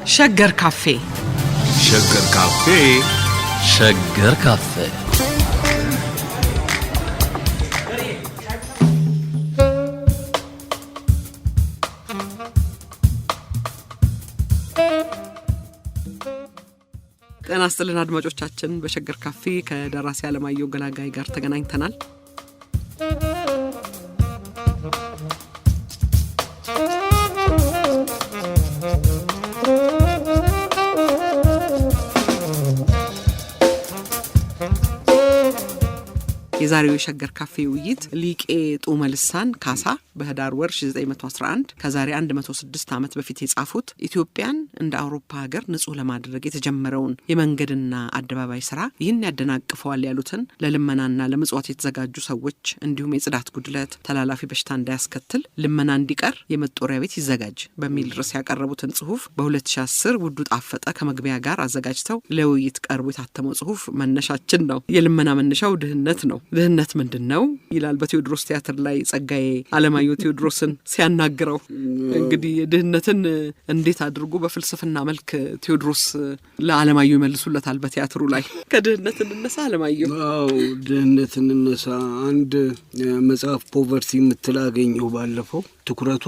ሸገር ካፌ ሸገር ካፌ ሸገር ካፌ ጤና ይስጥልን አድማጮቻችን። በሸገር ካፌ ከደራሲ አለማየሁ ገላጋይ ጋር ተገናኝተናል። የዛሬው የሸገር ካፌ ውይይት ሊቄ ጡመ ልሳን ካሳ በህዳር ወር 1911 ከዛሬ 106 ዓመት በፊት የጻፉት ኢትዮጵያን እንደ አውሮፓ ሀገር ንጹህ ለማድረግ የተጀመረውን የመንገድና አደባባይ ስራ ይህን ያደናቅፈዋል ያሉትን ለልመናና ለምጽዋት የተዘጋጁ ሰዎች እንዲሁም የጽዳት ጉድለት ተላላፊ በሽታ እንዳያስከትል ልመና እንዲቀር የመጦሪያ ቤት ይዘጋጅ በሚል ርዕስ ያቀረቡትን ጽሁፍ በ2010 ውዱ ጣፈጠ ከመግቢያ ጋር አዘጋጅተው ለውይይት ቀርቦ የታተመው ጽሁፍ መነሻችን ነው። የልመና መነሻው ድህነት ነው። ድህነት ምንድነው ይላል በቴዎድሮስ ቲያትር ላይ ጸጋዬ አለማየሁ ቴዎድሮስን ሲያናግረው። እንግዲህ ድህነትን እንዴት አድርጎ በፍልስፍና መልክ ቴዎድሮስ ለአለማየሁ ይመልሱለታል በቲያትሩ ላይ። ከድህነት እንነሳ አለማየሁ። አዎ ድህነት እንነሳ። አንድ መጽሐፍ ፖቨርቲ የምትላገኘው ባለፈው ትኩረቷ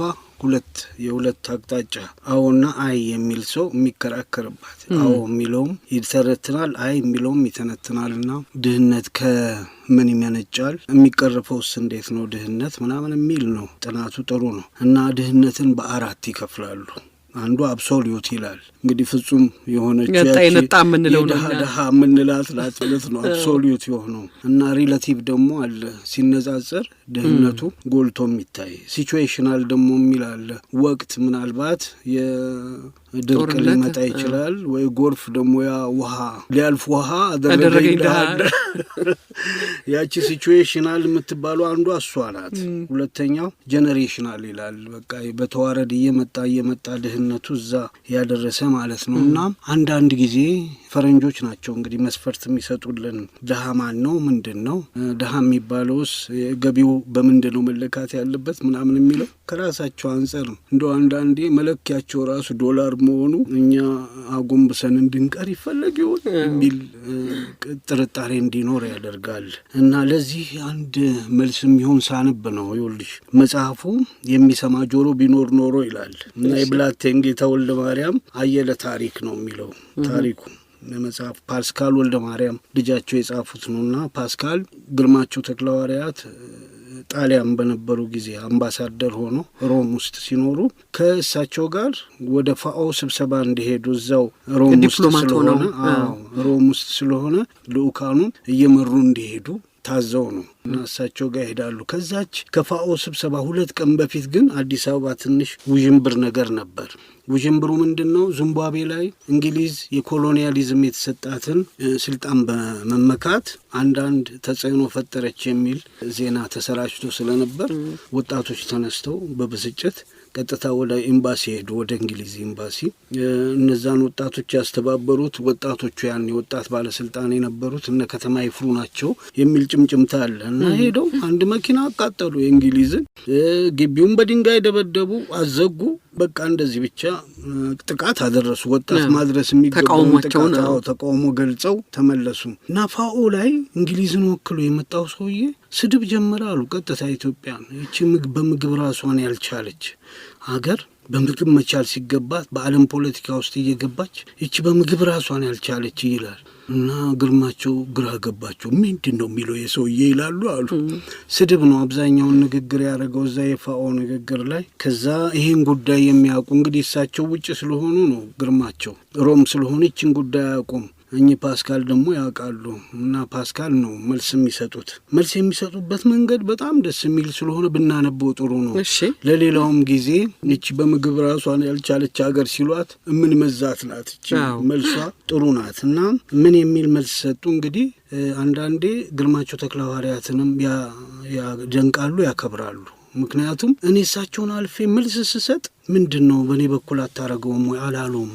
የሁለት አቅጣጫ አዎና አይ የሚል ሰው የሚከራከርባት አዎ የሚለውም ይተረትናል፣ አይ የሚለውም ይተነትናልና ድህነት ከምን ይመነጫል፣ የሚቀርፈውስ እንዴት ነው ድህነት ምናምን የሚል ነው ጥናቱ። ጥሩ ነው። እና ድህነትን በአራት ይከፍላሉ። አንዱ አብሶሉት ይላል። እንግዲህ ፍጹም የሆነች ያጣይነጣ ምንለው ነው ደሃ ምንላት ማለት ነው አብሶሉት የሆነው። እና ሪሌቲቭ ደግሞ አለ ሲነጻጸር ድህነቱ ጎልቶ የሚታይ። ሲቹዌሽናል ደግሞ የሚላል ወቅት ምናልባት የድርቅ ሊመጣ ይችላል ወይ ጎርፍ ደግሞ ያ ውሃ ሊያልፍ ውሃ አደረገኝ ዳር ያቺ ሲቹዌሽናል የምትባለው አንዷ እሷ ናት። ሁለተኛው ጄኔሬሽናል ይላል። በቃ በተዋረድ እየመጣ ድህነቱ እዛ ያደረሰ ማለት ነው። እና አንዳንድ ጊዜ ፈረንጆች ናቸው እንግዲህ መስፈርት የሚሰጡልን ድሃ ማን ነው ምንድን ነው ድሃ የሚባለውስ ገቢው በምንድን ነው መለካት ያለበት ምናምን የሚለው ከራሳቸው አንጻር ነው። እንደው አንዳንዴ መለኪያቸው ራሱ ዶላር መሆኑ እኛ አጎንብሰን እንድንቀር ይፈለግ ይሆን የሚል ጥርጣሬ እንዲኖር ያደርጋል። እና ለዚህ አንድ መልስ የሚሆን ሳነብ ነው ይኸውልሽ መጽሐፉ የሚሰማ ጆሮ ቢኖር ኖሮ ይላል። እና የብላቴን ጌታ ወልደ ማርያም አየለ ታሪክ ነው የሚለው ታሪኩ መጽሐፍ ፓስካል ወልደ ማርያም ልጃቸው የጻፉት ነውና ፓስካል ግርማቸው ተክለሐዋርያት ጣሊያን በነበሩ ጊዜ አምባሳደር ሆኖ ሮም ውስጥ ሲኖሩ ከእሳቸው ጋር ወደ ፋኦ ስብሰባ እንዲሄዱ እዛው ሮም ውስጥ ስለሆነ ልኡካኑን እየመሩ እንዲሄዱ ታዘው ነው እና እሳቸው ጋር ሄዳሉ። ከዛች ከፋኦ ስብሰባ 2 ቀን በፊት ግን አዲስ አበባ ትንሽ ውዥንብር ነገር ነበር። ውዥንብሩ ምንድነው? ዚምባብዌ ላይ እንግሊዝ የኮሎኒያሊዝም የተሰጣትን ስልጣን በመመካት አንዳንድ ተጽዕኖ ፈጠረች የሚል ዜና ተሰራጭቶ ስለነበር ወጣቶች ተነስተው በብስጭት ቀጥታ ወደ ኤምባሲ ሄዱ፣ ወደ እንግሊዝ ኤምባሲ። እነዛን ወጣቶች ያስተባበሩት ወጣቶቹ ያን ወጣት ባለስልጣን የነበሩት እነ ከተማ ይፍሩ ናቸው የሚል ጭምጭምታ አለ። እና ሄደው አንድ መኪና አቃጠሉ፣ የእንግሊዝን ግቢውን በድንጋይ ደበደቡ፣ አዘጉ። በቃ እንደዚህ ብቻ ጥቃት አደረሱ። ወጣት ማድረስ የሚገባውን ተቃውሞ ገልጸው ተመለሱ። እና ፋኦ ላይ እንግሊዝን ወክሎ የመጣው ሰውዬ ስድብ ጀመረ አሉ። ቀጥታ ኢትዮጵያን እቺ በምግብ ራሷን ያልቻለች ሀገር በምግብ መቻል ሲገባት በዓለም ፖለቲካ ውስጥ እየገባች እቺ በምግብ ራሷን ያልቻለች ይላል። እና ግርማቸው ግራ ገባቸው። ምንድን ነው የሚለው የሰውዬ ይላሉ አሉ። ስድብ ነው አብዛኛውን ንግግር ያደረገው እዛ የፋኦ ንግግር ላይ። ከዛ ይሄን ጉዳይ የሚያውቁ እንግዲህ እሳቸው ውጭ ስለሆኑ ነው ግርማቸው ሮም ስለሆነ ይችን ጉዳይ አያውቁም። እኚህ ፓስካል ደግሞ ያውቃሉ። እና ፓስካል ነው መልስ የሚሰጡበት መንገድ በጣም ደስ የሚል ስለሆነ ብናነበው ጥሩ ነው። ለሌላውም ጊዜ እቺ በምግብ ራሷን ያልቻለች ሀገር ሲሏት ምን መዛት ናት እቺ መልሷ ጥሩ ናት። እና ምን የሚል መልስ ሰጡ? እንግዲህ አንዳንዴ ግርማቸው ተክለሐዋርያትንም ያደንቃሉ፣ ያከብራሉ። ምክንያቱም እኔ እሳቸውን አልፌ መልስ ስሰጥ ምንድነው በእኔ በኩል አታረገውም ወይ አላሉም፣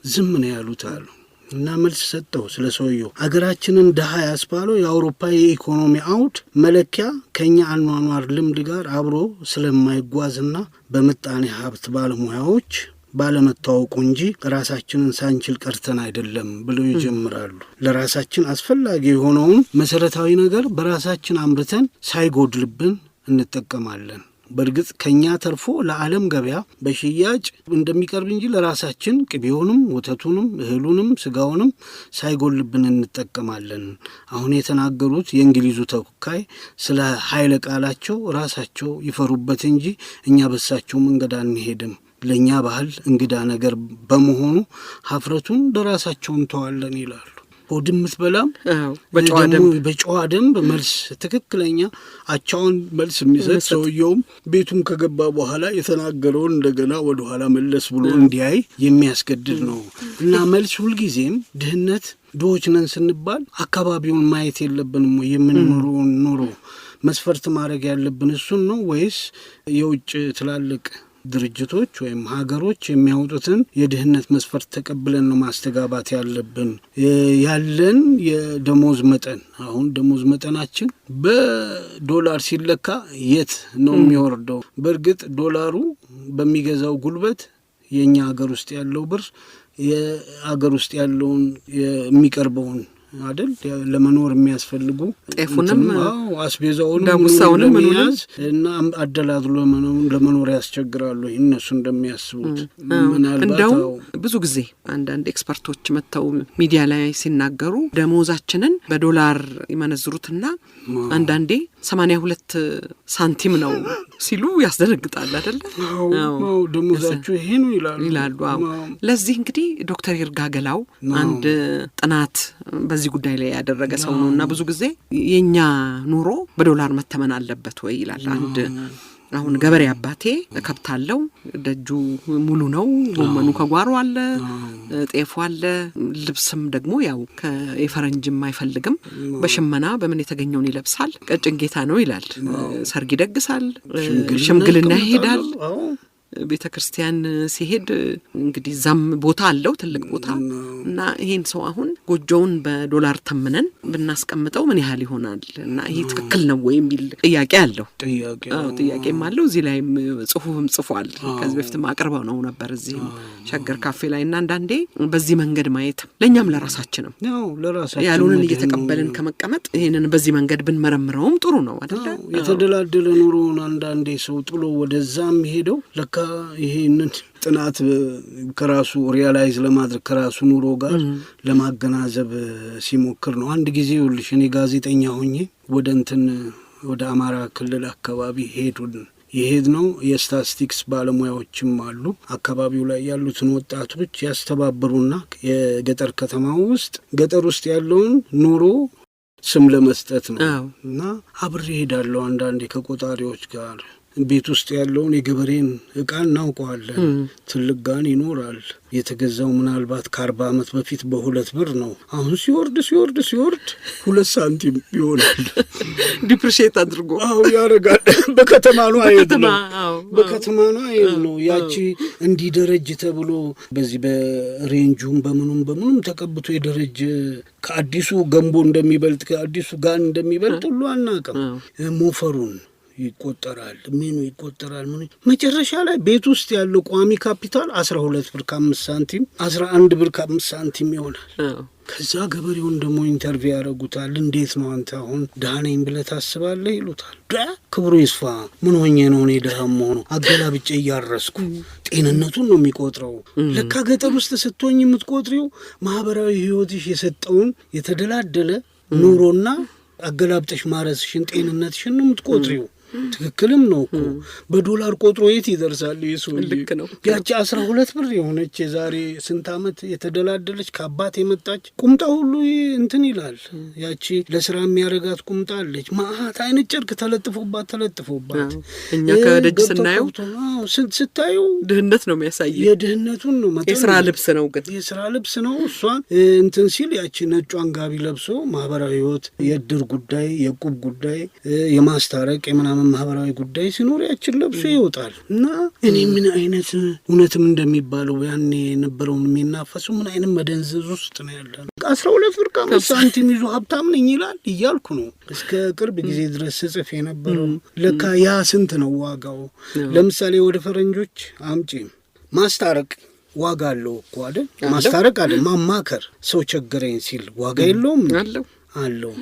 ዝም ነው ያሉት አሉ። እና መልስ ሰጠው ስለ ሰውየው። አገራችንን ድሃ ያስባለው የአውሮፓ የኢኮኖሚ አውድ መለኪያ ከኛ አኗኗር ልምድ ጋር አብሮ ስለማይጓዝና በምጣኔ ሀብት ባለሙያዎች ባለመታወቁ እንጂ ራሳችንን ሳንችል ቀርተን አይደለም ብለው ይጀምራሉ። ለራሳችን አስፈላጊ የሆነውን መሰረታዊ ነገር በራሳችን አምርተን ሳይጎድልብን እንጠቀማለን። በእርግጥ ከኛ ተርፎ ለዓለም ገበያ በሽያጭ እንደሚቀርብ እንጂ ለራሳችን ቅቤውንም ወተቱንም እህሉንም ስጋውንም ሳይጎልብን እንጠቀማለን። አሁን የተናገሩት የእንግሊዙ ተወካይ ስለ ኃይለ ቃላቸው ራሳቸው ይፈሩበት እንጂ እኛ በሳቸው መንገድ አንሄድም፣ ለእኛ ባህል እንግዳ ነገር በመሆኑ ሀፍረቱን ለራሳቸው እንተዋለን ይላሉ። ሆድምት በላም በጨዋ ደንብ መልስ ትክክለኛ አቻውን መልስ የሚሰጥ ሰውየውም ቤቱም ከገባ በኋላ የተናገረውን እንደገና ወደ ኋላ መለስ ብሎ እንዲያይ የሚያስገድድ ነው እና መልስ ሁልጊዜም ድህነት ድሆች ነን ስንባል አካባቢውን ማየት የለብንም ወይ? የምንኖረውን ኑሮ መስፈርት ማድረግ ያለብን እሱን ነው ወይስ የውጭ ትላልቅ ድርጅቶች ወይም ሀገሮች የሚያወጡትን የድህነት መስፈርት ተቀብለን ነው ማስተጋባት ያለብን? ያለን የደሞዝ መጠን አሁን ደሞዝ መጠናችን በዶላር ሲለካ የት ነው የሚወርደው? በእርግጥ ዶላሩ በሚገዛው ጉልበት የኛ ሀገር ውስጥ ያለው ብር የሀገር ውስጥ ያለውን የሚቀርበውን አይደል ለመኖር የሚያስፈልጉ ጤፉንም አስቤዛውንም ደሙሳውንም ምንያዝ እና አደላድሎ ለመኖር ያስቸግራሉ እነሱ እንደሚያስቡት። እንደው ብዙ ጊዜ አንዳንድ ኤክስፐርቶች መተው ሚዲያ ላይ ሲናገሩ ደሞዛችንን በዶላር ይመነዝሩትና አንዳንዴ 82 ሳንቲም ነው ሲሉ ያስደነግጣል አይደል? አዎ ደሞዛቸው ይሄ ነው ይላሉ። ለዚህ እንግዲህ ዶክተር ይርጋ ገላው አንድ ጥናት በዚህ ጉዳይ ላይ ያደረገ ሰው ነውና ብዙ ጊዜ የኛ ኑሮ በዶላር መተመን አለበት ወይ ይላል። አንድ አሁን ገበሬ አባቴ ከብታለው ደጁ ሙሉ ነው፣ ጎመኑ ከጓሮ አለ፣ ጤፉ አለ፣ ልብስም ደግሞ ያው ከየፈረንጅም አይፈልግም፣ በሽመና በምን የተገኘውን ይለብሳል፣ ቀጭን ጌታ ነው ይላል። ሰርግ ይደግሳል፣ ሽምግልና ይሄዳል፣ ቤተ ክርስቲያን ሲሄድ እንግዲህ ዛም ቦታ አለው ትልቅ ቦታ እና ይሄን ሰው አሁን ጎጆውን በዶላር ተምነን ብናስቀምጠው ምን ያህል ይሆናል እና ይሄ ትክክል ነው ወይ የሚል ጥያቄ አለው። ጥያቄም አለው። እዚህ ላይም ጽሁፍም ጽፏል። ከዚህ በፊትም አቅርበው ነው ነበር እዚህ ሸገር ካፌ ላይ እና አንዳንዴ በዚህ መንገድ ማየት ለኛም ለራሳችንም ያሉንን እየተቀበልን ከመቀመጥ ይሄንን በዚህ መንገድ ብንመረምረውም ጥሩ ነው አይደል? የተደላደለ ኑሮውን አንዳንዴ ሰው ጥሎ ወደዛም ሄደው ለካ ይሄንን ጥናት ከራሱ ሪያላይዝ ለማድረግ ከራሱ ኑሮ ጋር ለማገናዘብ ሲሞክር ነው። አንድ ጊዜ ይኸውልሽ እኔ ጋዜጠኛ ሆኜ ወደ አማራ ክልል አካባቢ የሄድ ነው። የስታቲስቲክስ ባለሙያዎችም አሉ። አካባቢው ላይ ያሉትን ወጣቶች ያስተባብሩና የገጠር ከተማው ውስጥ ገጠር ውስጥ ያለውን ኑሮ ስም ለመስጠት ነው እና አብሬ ሄዳለሁ አንዳንዴ ከቆጣሪዎች ጋር ቤት ውስጥ ያለውን የገበሬን እቃ እናውቀዋለን። ትልቅ ጋን ይኖራል። የተገዛው ምናልባት ከ40 ዓመት በፊት በ2 ብር ነው። አሁን ሲወርድ 2 ሳንቲም ይሆናል። ዲፕሪሼት አድርጎ ያረጋል። በከተማ ነው አይል ነው ያቺ እንዲደረጅ ተብሎ በዚህ በሬንጁም በምኑም ተቀብቶ የደረጀ ከአዲሱ ገንቦ እንደሚበልጥ ከአዲሱ ጋን እንደሚበልጥ ሁሉ አናውቅም። ሞፈሩን ይቆጠራል፣ ምኑ ይቆጠራል። መጨረሻ ላይ ቤት ውስጥ ያለው ቋሚ ካፒታል 12 ብር ከ5 ሳንቲም 11 ብር ከ5 ሳንቲም ይሆናል። ከዛ ገበሬውን ደግሞ ኢንተርቪው ያደርጉታል። እንዴት ነው አንተ አሁን ደሃ ነኝ ብለህ ታስባለህ ይሉታል። ክብሩ ይስፋ ምን ሆኜ ነው እኔ ደሃ መሆኑ? አገላብጬ እያረስኩ ጤንነቱን ነው የሚቆጥረው። ለካ ገጠር ውስጥ ስትሆኝ የምትቆጥሪው ማህበራዊ ህይወትሽ የሰጠውን የተደላደለ ኑሮና አገላብጠሽ ማረስሽን ጤንነትሽን ነው የምትቆጥሪው። ትክክልም ነው እኮ በዶላር ቆጥሮ የት ይደርሳል? ይሱ ልክ ነው። ያቺ 12 ብር የሆነች የዛሬ ስንት ዓመት የተደላደለች ከአባት የመጣች ቁምጣ ሁሉ እንትን ይላል። ያቺ ለስራ የሚያረጋት ቁምጣ አለች። ማአት አይነት ጨርቅ ተለጥፎባት እኛ ከደጅ ስናየው ስታዩ ድህነት ነው የሚያሳየው። የድህነቱን ነው መጠን የስራ ልብስ ነው ግን የስራ ልብስ ነው። እሷን እንትን ሲል ያቺ ነጯን ጋቢ ለብሶ ማህበራዊ ህይወት የእድር ጉዳይ የቁብ ጉዳይ የማስታረቅ የምናምን ማህበራዊ ጉዳይ ሲኖር ያችን ለብሶ ይወጣል እና እኔ ምን አይነት እውነትም እንደሚባለው ያኔ የነበረውን የሚናፈሰው ምን አይነት መደንዘዝ ውስጥ ነው ያለው። 12 ብር ከ5 ሳንቲም ይዞ ሀብታም ነኝ ይላል እያልኩ ነው እስከ ቅርብ ጊዜ ድረስ ጽፍ የነበረው። ለካ ያ ስንት ነው ዋጋው? ለምሳሌ ወደ ፈረንጆች አምጪ ማስታረቅ ዋጋ አለው እኮ አይደል? ማስታረቅ አይደል ማማከር። ሰው ቸገረኝ ሲል ዋጋ የለውም አለው።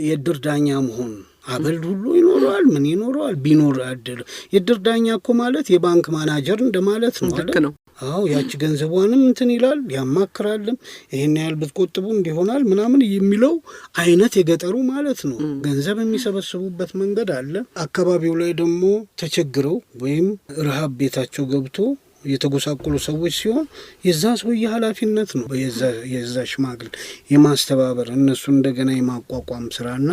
የድር ዳኛ መሆን አበል ሁሉ ይኖረዋል። ምን ይኖረዋል? ቢኖር አደለ። የድር ዳኛ እኮ ማለት የባንክ ማናጀር እንደማለት ነው አይደል? አዎ ያቺ ገንዘቧንም እንትን ይላል ያማክራልም። ይሄን ያህል ብትቆጥቡ እንዲሆናል ምናምን የሚለው አይነት የገጠሩ ማለት ነው። ገንዘብ የሚሰበስቡበት መንገድ አለ። አካባቢው ላይ ደግሞ ተቸግረው ወይም ረሃብ ቤታቸው ገብቶ የተጎሳቆሉ ሰዎች ሲሆን የዛ ሰውዬ ኃላፊነት ነው የዛ ሽማግሌ የማስተባበር እነሱ እንደገና የማቋቋም ስራና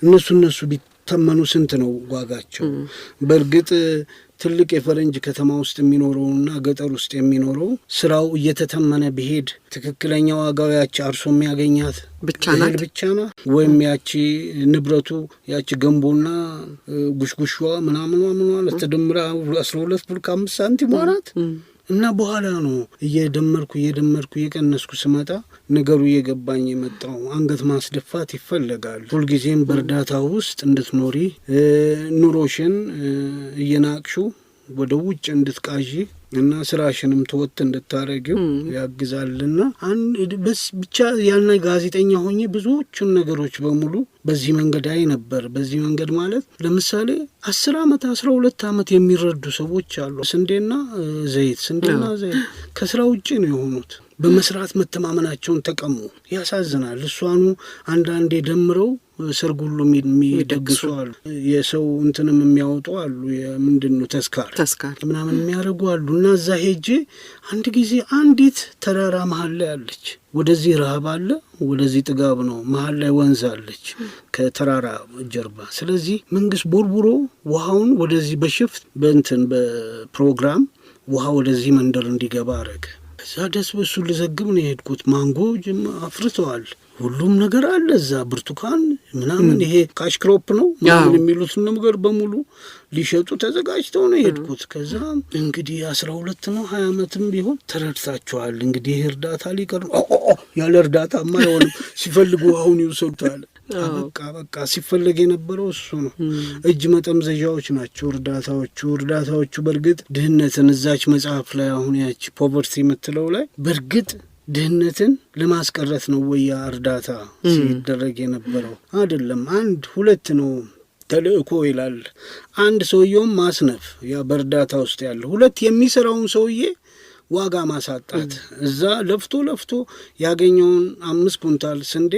እነሱ ቢተመኑ ስንት ነው ዋጋቸው? በእርግጥ ትልቅ የፈረንጅ ከተማ ውስጥ የሚኖረውና ገጠር ውስጥ የሚኖረው ስራው እየተተመነ ቢሄድ ትክክለኛ ዋጋው ያቺ አርሶ የሚያገኛት ብቻ ናት ወይም ያቺ ንብረቱ ያቺ ገንቦና ጉሽጉሿ ምናምን ተደምራ 12 ብር ከ5 ሳንቲም ናት። እና በኋላ ነው እየደመርኩ እየቀነስኩ ስመጣ ነገሩ እየገባኝ የመጣው። አንገት ማስደፋት ይፈለጋል። ሁልጊዜም በእርዳታ ውስጥ እንድትኖሪ ኑሮሽን እየናቅሹ ወደ ውጭ እንድትቃዢ እና ስራሽንም ተወጥ እንድታረጊው ያግዛልና በስ ብቻ ያልና ጋዜጠኛ ሆኜ ብዙዎቹን ነገሮች በሙሉ በዚህ መንገድ አይ ነበር። በዚህ መንገድ ማለት ለምሳሌ 10 ዓመት 12 ዓመት የሚረዱ ሰዎች አሉ። ስንዴና ዘይት ከስራ ውጪ ነው የሆኑት። በመስራት መተማመናቸውን ተቀሙ። ያሳዝናል። እሷኑ አንዳንዴ ደምረው ሰርጉሉ የሚደግሱ አሉ። የሰው እንትንም የሚያወጡ አሉ። ምንድነው ተስካር ምናምን የሚያደርጉ አሉ። እና እዛ ሄጄ አንድ ጊዜ አንዲት ተራራ መሀል ላይ አለች። ወደዚህ ረሃብ አለ፣ ወደዚህ ጥጋብ ነው። መሀል ላይ ወንዝ አለች ከተራራ ጀርባ። ስለዚህ መንግስት ቦርቡሮ ውሃውን ወደዚህ በሽፍት በፕሮግራም ውሃ ወደዚህ መንደር እንዲገባ አረገ። እዛ ደስ በሱ ልዘግብ ነው የሄድኩት። ማንጎ አፍርተዋል። ሁሉም ነገር አለ እዛ። ብርቱካን ምናምን ይሄ ካሽክሮፕ ነው ምናምን የሚሉት ነገር በሙሉ ሊሸጡ ተዘጋጅተው ነው የሄድኩት። ከዛ እንግዲህ 12 ነው 20 ዓመትም ቢሆን ተረድታችኋል። እንግዲህ እርዳታ ሊቀር ያለ እርዳታ ማይሆንም ሲፈልጉ አሁን ይወሰዱታል። በቃ ሲፈለግ የነበረው እሱ ነው። እጅ መጠምዘዣዎች ናቸው እርዳታዎቹ። በእርግጥ ድህነትን እዛች መጽሐፍ ላይ አሁን ያቺ ፖቨርቲ የምትለው ላይ በእርግጥ ድህነትን ለማስቀረት ነው ወያ እርዳታ ሲደረግ የነበረው አይደለም። 1-2 ነው ተልእኮ ይላል። 1 ሰውየውን ማስነፍ ያ በእርዳታ ውስጥ ያለው፣ 2 የሚሰራውን ሰውዬ ዋጋ ማሳጣት። እዛ ለፍቶ ያገኘውን 5 ኩንታል ስንዴ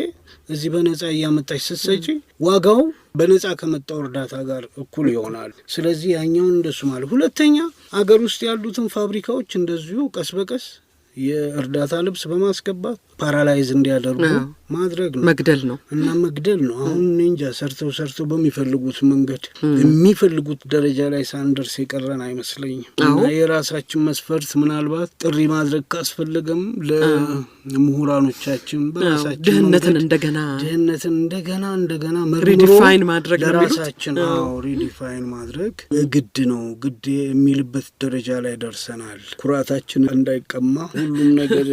እዚህ በነጻ እያመጣች ስትሰጪ ዋጋው በነጻ ከመጣው እርዳታ ጋር እኩል ይሆናል። ስለዚህ ያኛውን እንደሱ ማለት። ሁለተኛ አገር ውስጥ ያሉትን ፋብሪካዎች እንደዚሁ ቀስ በቀስ የእርዳታ ልብስ በማስገባት ፓራላይዝ እንዲያደርጉ ማድረግ ነው፣ መግደል ነው። አሁን እንጃ ሰርተው በሚፈልጉት መንገድ የሚፈልጉት ደረጃ ላይ ሳንደርስ የቀረን አይመስለኝም። እና የራሳችን መስፈርት ምናልባት ጥሪ ማድረግ ካስፈለገም ለምሁራኖቻችን በራሳችን ድህነትን እንደገና ሪዲፋይን ማድረግ ለራሳችን ሪዲፋይን ማድረግ ግድ ነው። ግድ የሚልበት ደረጃ ላይ ደርሰናል። ኩራታችን እንዳይቀማ ሁሉም ነገር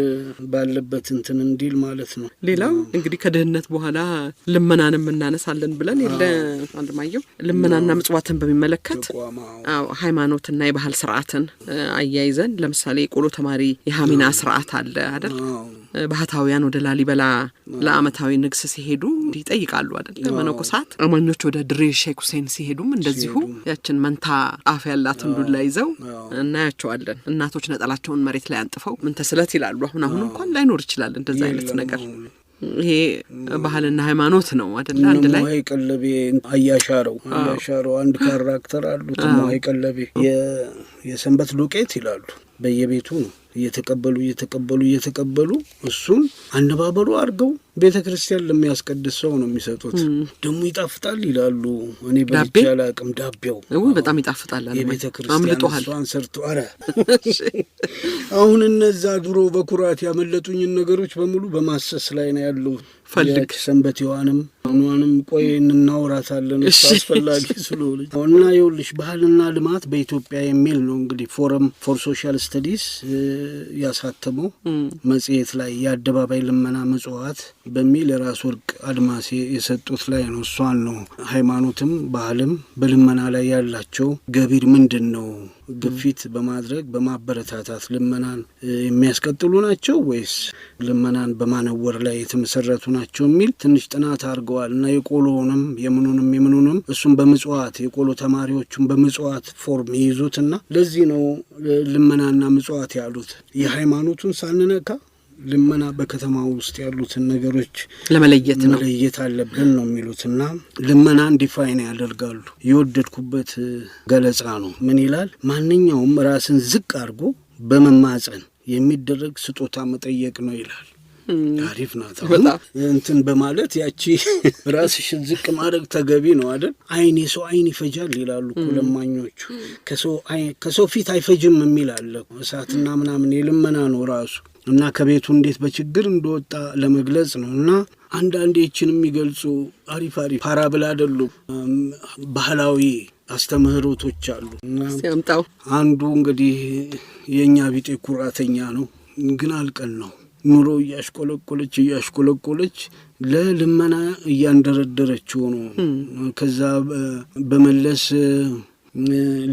ባለበት እንትን እንዲል ማለት ነው። ሌላው እንግዲህ ከድህነት በኋላ ልመናንም እናነሳለን ብለን አንድማየው ልመናና ምጽዋትን በሚመለከት ሃይማኖትና የባህል ስርዓትን አያይዘን ለምሳሌ ቆሎ ተማሪ የሃሚና ስርዓት አለ አይደል? ባህታውያን ወደ ላሊበላ ለአመታዊ ንግስ ሲሄዱ ይጠይቃሉ አይደል? መነኮሳት አማኞች ወደ ድሬ ሼክ ሁሴን ሲሄዱም እንደዚሁ ያችን መንታ አፍ ያላትን ዱላ ይዘው እናያቸዋለን። እናቶች ነጠላቸውን መሬት ላይ አንጥፈው ምን ተስለት ይላሉ። አሁን እንኳን ላይኖር ይችላል እንደዛ አይነት ነገር። ይሄ ባህልና ሃይማኖት ነው አይደል? አንድ ላይ ሞይ ቀለቤ አያሻረው አንድ ካራክተር አሉት። ሞይ ቀለቤ የሰንበት ዱቄት ይላሉ። በየቤቱ ነው እየተቀበሉ እሱን አነባበሩ አድርገው ቤተ ክርስቲያን ለሚያስቀድስ ሰው ነው የሚሰጡት። ደግሞ ይጣፍጣል ይላሉ። እኔ በልቼ አላውቅም። ዳቤው በጣም ይጣፍጣል አለ የቤተ ክርስቲያን እሷን ሰርቶ አሁን እነዛ ድሮ በኩራት ያመለጡኝን ነገሮች በሙሉ በማሰስ ላይ ነው ያለው። ፈልግ ሰንበቴዋንም አሁንም ቆይ እናወራታለን አስፈላጊ ስለሆነ እና ይኸውልሽ ባህልና ልማት በኢትዮጵያ የሚል ነው እንግዲህ ፎረም ፎር ሶሻል ስተዲስ ያሳተመው መጽሔት ላይ የአደባባይ ልመና ምጽዋት በሚል ራስ ወርቅ አድማሴ የሰጡት ላይ ነው። እሷን ነው ሃይማኖትም ባህልም በልመና ላይ ያላቸው ገቢር ምንድን ነው ግፊት በማድረግ በማበረታታት ልመናን የሚያስቀጥሉ ናቸው ወይስ ልመናን በማነወር ላይ የተመሰረቱ ናቸው የሚል ትንሽ ጥናት አድርገዋል። እና የቆሎንም የምኑንም እሱም በምጽዋት የቆሎ ተማሪዎቹም በምጽዋት ፎርም ይይዙትና ለዚህ ነው ልመናና ምጽዋት ያሉት። የሃይማኖቱን ሳንነካ ልመና በከተማ ውስጥ ያሉትን ነገሮች ለመለየት አለብን ነው የሚሉትና ልመናን ዲፋይን ያደርጋሉ። የወደድኩበት ገለጻ ነው። ምን ይላል? ማንኛውም ራስን ዝቅ አድርጎ በመማጸን የሚደረግ ስጦታ መጠየቅ ነው ይላል። አሪፍ ናት። እንትን በማለት ያቺ ራስሽን ዝቅ ማድረግ ተገቢ ነው አይደል? አይን የሰው አይን ይፈጃል ይላሉ ለማኞቹ። ከሰው ፊት አይፈጅም የሚል አለ። እሳትና ምናምን የልመና ነው ራሱ እና ከቤቱ እንዴት በችግር እንደወጣ ለመግለጽ ነው። እና አንዳንዴ ይችን የሚገልጹ አሪፍ ፓራብል አይደሉም ባህላዊ አስተምህሮቶች አሉ። ሲያምጣው አንዱ እንግዲህ የኛ ቢጤ ኩራተኛ ነው ግን አልቀን ነው ኑሮ እያሽቆለቆለች ለልመና እያንደረደረችው ነው። ከዛ በመለስ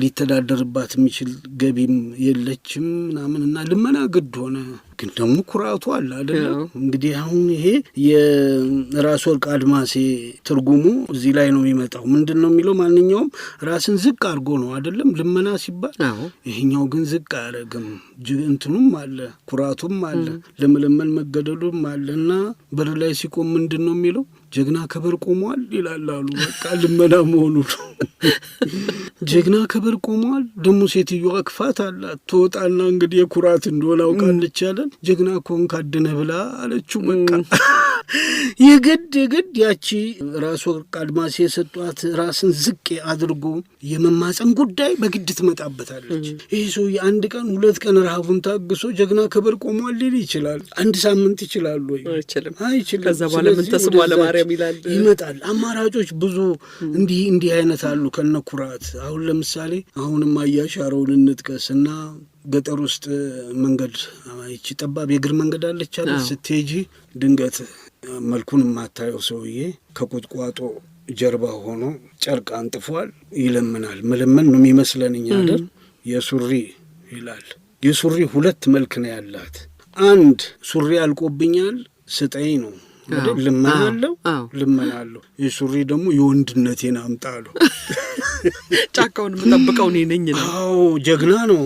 ሊተዳደርባት የሚችል ገቢም የለችም ምናምን እና ልመና ግድ ሆነ። ግን ደግሞ ኩራቱ አለ አይደለም። እንግዲህ አሁን ይሄ የራስ ወርቅ አድማሴ ትርጉሙ እዚህ ላይ ነው የሚመጣው። ምንድነው የሚለው? ማንኛውም ራስን ዝቅ አድርጎ ነው አይደለም ልመና ሲባል። ይሄኛው ግን ዝቅ አያደርግም። እንትኑም አለ ኩራቱም አለ ለመለመን መገደሉም አለ። እና በር ላይ ሲቆም ምንድነው የሚለው? ጀግና ከበር ቆሟል ይላሉ። በቃ ልመና መሆኑ ነው። ጀግና ከበር ቆሟል። ደግሞ ሴትዮዋ ክፋት አላት። ትወጣና እንግዲህ የኩራት እንደሆነ አውቃለች ያለን ጀግና ኮን ካድነ ብላ አለችው። በቃ የግድ ያቺ ራስ ወርቅ አድማሴ የሰጧት ራስን ዝቅ አድርጎ የመማፀን ጉዳይ በግድ ትመጣበታለች። ይህ ሰው የአንድ ቀን 2 ቀን ረሃቡን ታግሶ ጀግና ከበር ቆሟል ሊል ይችላል። 1 ሳምንት ይችላል ወይ? አይችልም። ከዛ በኋላ ምን ተስሟ ለማርያም ይላል ይመጣል። አማራጮች ብዙ እንዲህ አይነት አሉ ከነኩራት። አሁን ለምሳሌ አሁንም አያሻረውን እንጥቀስና ገጠር ውስጥ መንገድ ይቺ ጠባብ የእግር መንገድ አለች አለ። ስትሄጂ ድንገት መልኩን የማታየው ሰውዬ ከቁጥቋጦ ጀርባ ሆኖ ጨርቅ አንጥፏል፣ ይለምናል። መለመን ነው የሚመስለን እኛ አይደል? የሱሪ ይላል። የሱሪ 2 መልክ ነው ያላት። አንድ ሱሪ አልቆብኛል ስጠኝ ነው ልመና አለው። የሱሪ ደግሞ የወንድነቴን አምጣሉ። ጫካውን የምጠብቀው እኔ ነኝ ነው። አዎ ጀግና ነው።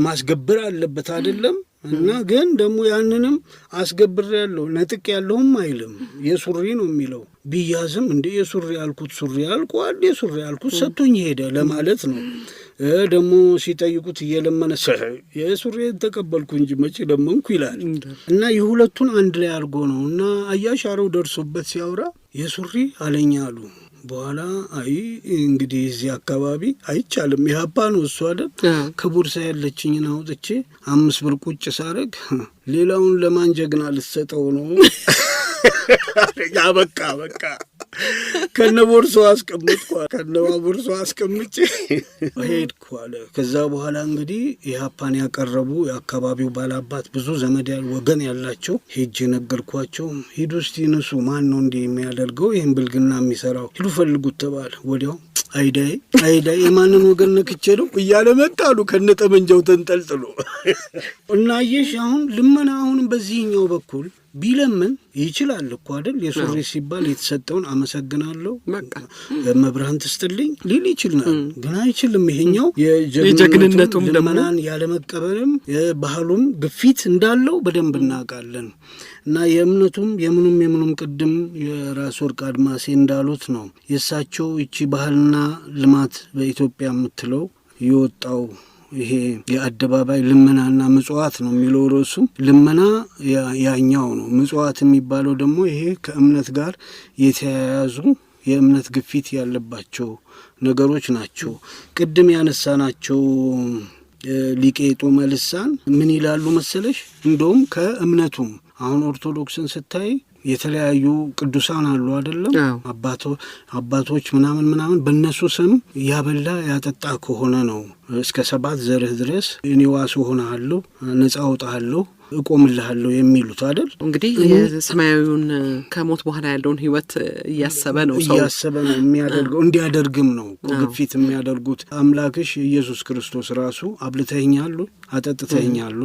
ማስገብር አለበት አይደለም? እና ግን ደግሞ ያንንም አስገብር ያለው ነጥቅ ያለውም አይልም። የሱሪ ነው የሚለው። ቢያዝም እንደ የሱሪ ያልኩት ሱሪ ያልቋል፣ የሱሪ ያልኩት ሰጥቶኝ ሄደ ለማለት ነው። ደግሞ ሲጠይቁት እየለመነ የሱሪ ተቀበልኩ እንጂ መቼ ለመንኩ ይላል። እና የሁለቱን አንድ ላይ አድርጎ ነው። እና አያሻረው ደርሶበት ሲያወራ የሱሪ አለኛ አሉ። በኋላ እንግዲህ እዚህ አካባቢ አይቻልም፣ ኢህአፓ ነው እሱ አይደል? ከቦርሳ ያለችኝን አውጥቼ 5 ብር ቁጭ ሳረግ ሌላውን ለማን ጀግና ልትሰጠው ነው? በቃ ከነቦርሳው አስቀምጬ ሄድኩ አለ። ከዛ በኋላ እንግዲህ ኢህአፓን ያቀረቡ የአካባቢው ባላባት ብዙ ዘመድ ወገን ያላቸው ሄጄ ነገርኳቸው። ሂዱ እስቲ ንሱ፣ ማን ነው እንዲህ የሚያደርገው ይህን ብልግና የሚሰራው? ሂዱ ፈልጉት ተባለ። ወዲያው አይዳይ የማንን ወገን ነክቼ ነው እያለ መጣሉ ከነጠመንጃው ተንጠልጥሎ። እና አየሽ አሁን ልመና አሁንም በዚህኛው በኩል ቢለምን ይችላል እኮ አይደል? የሱሪ ሲባል የተሰጠውን አመሰግናለሁ መብርሃን ትስጥልኝ ሊል ይችላል። ግን አይችልም። ይሄኛው የጀግንነቱም ልመናን ያለመቀበልም ባህሉም ግፊት እንዳለው በደንብ እናውቃለን። እና የእምነቱም የምኑም ቅድም የራስ ወርቅ አድማሴ እንዳሉት ነው። የእሳቸው ይቺ ባህልና ልማት በኢትዮጵያ የምትለው የወጣው ይሄ የአደባባይ ልመናና ምጽዋት ነው የሚለው ርዕሱ። ልመና ያኛው ነው። ምጽዋት የሚባለው ደግሞ ይሄ ከእምነት ጋር የተያያዙ የእምነት ግፊት ያለባቸው ነገሮች ናቸው። ቅድም ያነሳናቸው ሊቄ ጦመ ልሳን ምን ይላሉ መሰለሽ? እንደውም ከእምነቱም አሁን ኦርቶዶክስን ስታይ የተለያዩ ቅዱሳን አሉ አይደለም አባቶች ምናምን በእነሱ ስም ያበላ ያጠጣ ከሆነ ነው እስከ 7 ዘርህ ድረስ እኔ ዋስ ሆነሃለሁ ነፃ አውጣለሁ እቆምልሃለሁ የሚሉት አይደል? እንግዲህ የሰማያዊውን ከሞት በኋላ ያለውን ህይወት እያሰበ ነው የሚያደርገው እንዲያደርግም ነው ግፊት የሚያደርጉት። አምላክሽ ኢየሱስ ክርስቶስ ራሱ አብልተኛል አጠጥተኛል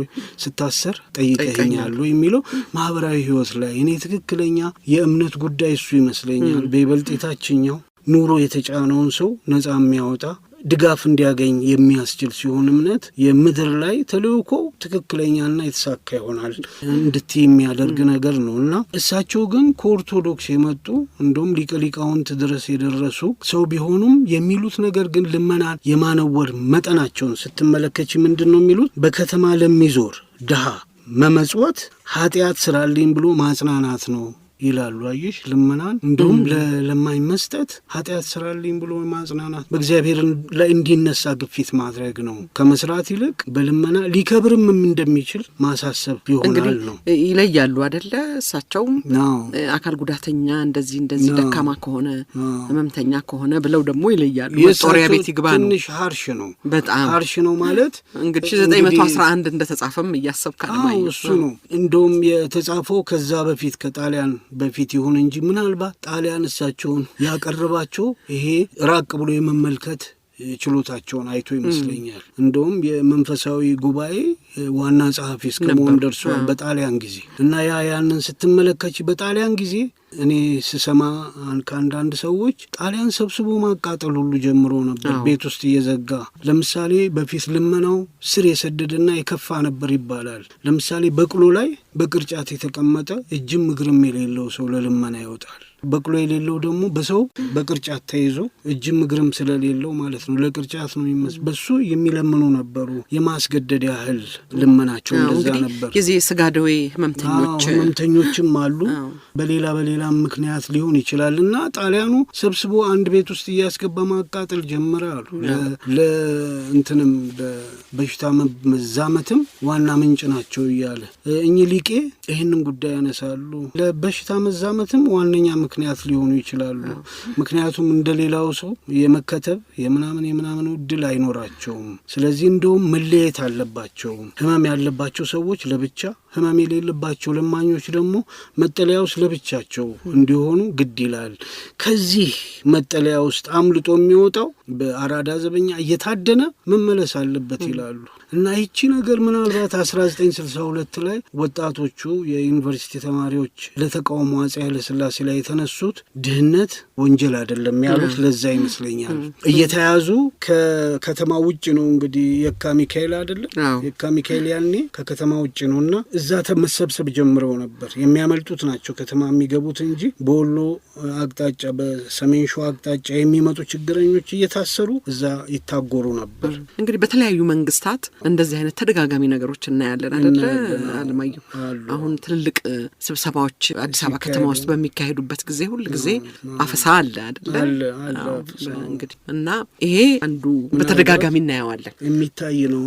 ስታሰር ጠይቀኛል የሚለው ማህበራዊ ህይወት ላይ እኔ ትክክለኛ የእምነት ጉዳይ እሱ ይመስለኛል። በይበልጥ የታችኛው ኑሮ የተጫነውን ሰው ነፃ የሚያወጣ ድጋፍ እንዲያገኝ የሚያስችል ሲሆን እምነት የምድር ላይ ተልእኮ ትክክለኛና የተሳካ ይሆናል እንድትይ የሚያደርግ ነገር ነውና እሳቸው ግን ከኦርቶዶክስ የመጡ እንደውም ሊቃውንት ድረስ የደረሱ ሰው ቢሆኑም የሚሉት ነገር ግን ልመናን የማነወር መጠናቸውን ስትመለከች ምንድነው የሚሉት? በከተማ ለሚዞር ድሃ መመጽወት ኃጢአት ስራልኝ ብሎ ማጽናናት ነው ይላሉ። አየሽ ልመናን እንደውም ለማኝ መስጠት ኃጢአት ስራልኝ ብሎ ማጽናናት በእግዚአብሔር ላይ እንዲነሳ ግፊት ማድረግ ነው ከመስራት ይልቅ በልመና ሊከብርም እንደሚችል ማሳሰብ ይሆናል ነው። ይለያሉ አይደለ? እሳቸውም አካል ጉዳተኛ እንደዚህ ደካማ ከሆነ ህመምተኛ ከሆነ ብለው ደግሞ ይለያሉ። መጦሪያ ቤት ይግባ ነው። ትንሽ ሀርሽ ነው፣ በጣም ሀርሽ ነው ማለት እንግዲህ 911 እንደተጻፈም እያሰብካል ማለት እሱ ነው። እንደውም የተጻፈው ከዛ በፊት ከጣሊያን በፊት ይሁን እንጂ ምናልባት ጣሊያን እሳቸውን ያቀረባቸው ይሄ ራቅ ብሎ የመመልከት ችሎታቸውን አይቶ ይመስለኛል። እንደውም የመንፈሳዊ ጉባኤ ዋና ጸሐፊ እስከመሆን ደርሷል በጣሊያን ጊዜ እና ያንን ስትመለከች በጣሊያን ጊዜ እኔ ስሰማ ከአንዳንድ ሰዎች ጣሊያን ሰብስቦ ማቃጠል ሁሉ ጀምሮ ነበር ቤት ውስጥ እየዘጋ። ለምሳሌ በፊት ልመናው ስር የሰደደና የከፋ ነበር ይባላል። ለምሳሌ በቅሎ ላይ በቅርጫት የተቀመጠ እጅም እግርም የሌለው ሰው ለልመና ይወጣል። በቅሎ የሌለው ደግሞ በሰው በቅርጫት ተይዞ እጅም እግርም ስለሌለው ማለት ነው ለቅርጫት ነው የሚመስል በሱ የሚለምኑ ነበሩ። የማስገደድ ያህል ልመናቸው እንደዛ ነበር። የዚህ ስጋ ደዌ ህመምተኞችም አሉ። በሌላ ምክንያት ሊሆን ይችላልና ጣሊያኑ ሰብስቦ አንድ ቤት ውስጥ እያስገባ ማቃጠል ጀመረ አሉ። ለእንትንም በሽታ መዛመትም ዋና ምንጭ ናቸው እያለ እኚህ ሊቄ ይህንን ጉዳይ ያነሳሉ። ለበሽታ መዛመትም ዋነኛ ምክንያት ሊሆኑ ይችላሉ። ምክንያቱም እንደሌላው ሰው የመከተብ የምናምን እድል አይኖራቸውም። ስለዚህ እንደውም መለየት አለባቸው። ህመም ያለባቸው ሰዎች ለብቻ፣ ህመም የሌለባቸው ለማኞች ደግሞ መጠለያ ውስጥ ለብቻቸው እንዲሆኑ ግድ ይላል። ከዚህ መጠለያ ውስጥ አምልጦ የሚወጣው በአራዳ ዘበኛ እየታደነ መመለስ አለበት ይላሉ። እና ይቺ ነገር ምናልባት 1962 ላይ ወጣቶቹ የዩኒቨርሲቲ ተማሪዎች ለተቃውሞ አፄ ኃይለሥላሴ ላይ የተነሱት ድህነት ወንጀል አይደለም ያሉት ለዛ ይመስለኛል። እየተያዙ ከከተማ ውጭ ነው እንግዲህ የካ ሚካኤል አይደለም የካ ሚካኤል ያኔ ከከተማ ውጭ ነውና እዛ ተመሰብሰብ ጀምረው ነበር። የሚያመልጡት ናቸው ከተማ የሚገቡት እንጂ በወሎ አቅጣጫ በሰሜን ሸዋ አቅጣጫ የሚመጡ ችግረኞች እየታሰሩ እዛ ይታጎሩ ነበር። እንግዲህ በተለያዩ መንግስታት እንደዚህ አይነት ተደጋጋሚ ነገሮች እናያለን አይደለ አለማየሁ? አሁን ትልልቅ ስብሰባዎች አዲስ አበባ ከተማ ውስጥ በሚካሄዱበት ጊዜ ሁሉ ጊዜ አፈሳ አለ አይደለ? እንግዲህ እና ይሄ አንዱ በተደጋጋሚ እናየዋለን የሚታይ ነው።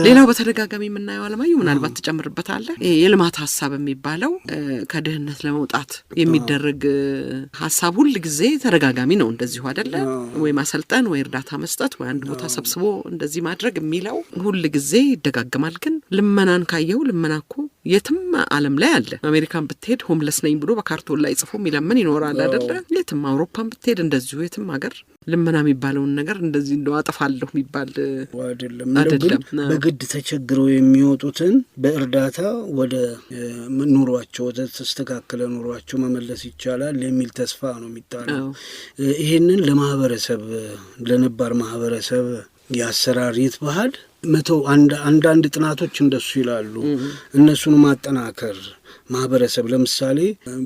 ሌላው በተደጋጋሚ የምናየው አለማየሁ ምናልባት ትጨምርበታለህ፣ የልማት ሀሳብ የሚባለው ከድህነት ለመውጣት የሚደረግ ሀሳብ ሁሉ ጊዜ ተደጋጋሚ ነው። እንደዚሁ አይደለ ወይ ማሰልጠን ወይ እርዳታ መስጠት ወይ አንድ ቦታ ሰብስቦ እንደዚህ ማድረግ የሚለው ሁሉ ጊዜ ይደጋገማል። ግን ልመናን ካየው ልመና እኮ የትም ዓለም ላይ አለ። አሜሪካን ብትሄድ ሆምለስ ነኝ ብሎ በካርቶን ላይ ጽፎ የሚለምን ይኖራል አይደለ? የትም አውሮፓን ብትሄድ እንደዚሁ የትም ሀገር ልመና የሚባለውን ነገር እንደዚህ እንደው አጠፋለሁ የሚባል አይደለም። በግድ ተቸግረው የሚወጡትን በእርዳታ ወደ ኑሯቸው ወደ ተስተካከለ ኑሯቸው መመለስ ይቻላል የሚል ተስፋ ነው የሚጣለው። ይሄንን ለማህበረሰብ ለነባር ማህበረሰብ የአሰራሪት ባህል መተው አንዳንድ ጥናቶች እንደሱ ይላሉ። እነሱን ማጠናከር ማህበረሰብ ለምሳሌ